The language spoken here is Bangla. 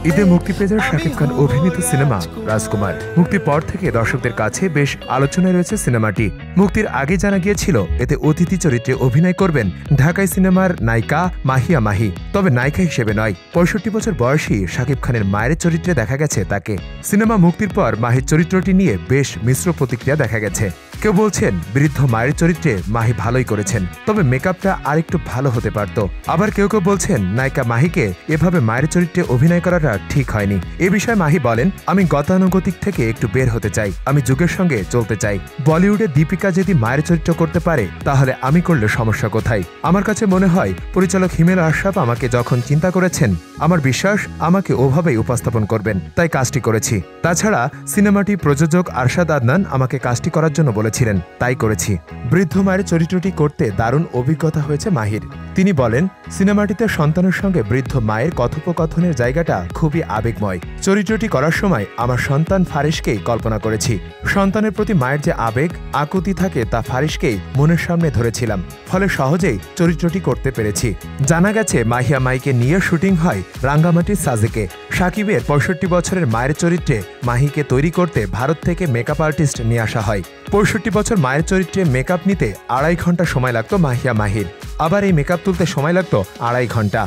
ঈদে মুক্তি পেয়েছে শাকিব খান অভিনীত সিনেমা রাজকুমার। মুক্তির পর থেকে দর্শকদের কাছে বেশ আলোচনায় রয়েছে সিনেমাটি। মুক্তির আগে জানা গিয়েছিল এতে অতিথি চরিত্রে অভিনয় করবেন ঢাকাই সিনেমার নায়িকা মাহিয়া মাহি, তবে নায়িকা হিসেবে নয়। ৬৫ বছর বয়সী শাকিব খানের মায়ের চরিত্রে দেখা গেছে তাকে। সিনেমা মুক্তির পর মাহির চরিত্রটি নিয়ে বেশ মিশ্র প্রতিক্রিয়া দেখা গেছে। কেউ বলছেন বৃদ্ধ মায়ের চরিত্রে মাহি ভালোই করেছেন, তবে মেকআপটা আরেকটু ভালো হতে পারত। আবার কেউ কেউ বলছেন নায়িকা মাহিকে এভাবে মায়ের চরিত্রে অভিনয় করাটা ঠিক হয়নি। এ বিষয়ে মাহি বলেন, আমি গতানুগতিক থেকে একটু বের হতে চাই, আমি যুগের সঙ্গে চলতে চাই। বলিউডে দীপিকা যদি মায়ের চরিত্র করতে পারে তাহলে আমি করলে সমস্যা কোথায়? আমার কাছে মনে হয় পরিচালক হিমেল আশরাফ আমাকে যখন চিন্তা করেছেন, আমার বিশ্বাস আমাকে ওভাবেই উপস্থাপন করবেন, তাই কাজটি করেছি। তাছাড়া সিনেমাটি প্রযোজক আরশাদ আদনান আমাকে কাজটি করার জন্য বলেছিলেন, তাই করেছি। বৃদ্ধ মায়ের চরিত্রটি করতে দারুণ অভিজ্ঞতা হয়েছে মাহির। তিনি বলেন, সিনেমাটিতে সন্তানের সঙ্গে বৃদ্ধ মায়ের কথোপকথনের জায়গাটা খুবই আবেগময়। চরিত্রটি করার সময় আমার সন্তান ফারিসকেই কল্পনা করেছি। সন্তানের প্রতি মায়ের যে আবেগ আকুতি থাকে তা ফারিসকেই মনের সামনে ধরেছিলাম, ফলে সহজেই চরিত্রটি করতে পেরেছি। জানা গেছে মাহিয়া মাইকে নিয়ে শুটিং হয় রাঙ্গামাটির সাজেকে। সাকিবের ৬৫ বছরের মায়ের চরিত্রে মাহিকে তৈরি করতে ভারত থেকে মেকআপ আর্টিস্ট নিয়ে আসা হয়। ৬৫ বছর মায়ের চরিত্রে মেকআপ নিতে ২.৫ ঘন্টা সময় লাগতো মাহিয়া মাহির। আবার এই মেকআপ তুলতে সময় লাগতো ২.৫ ঘন্টা।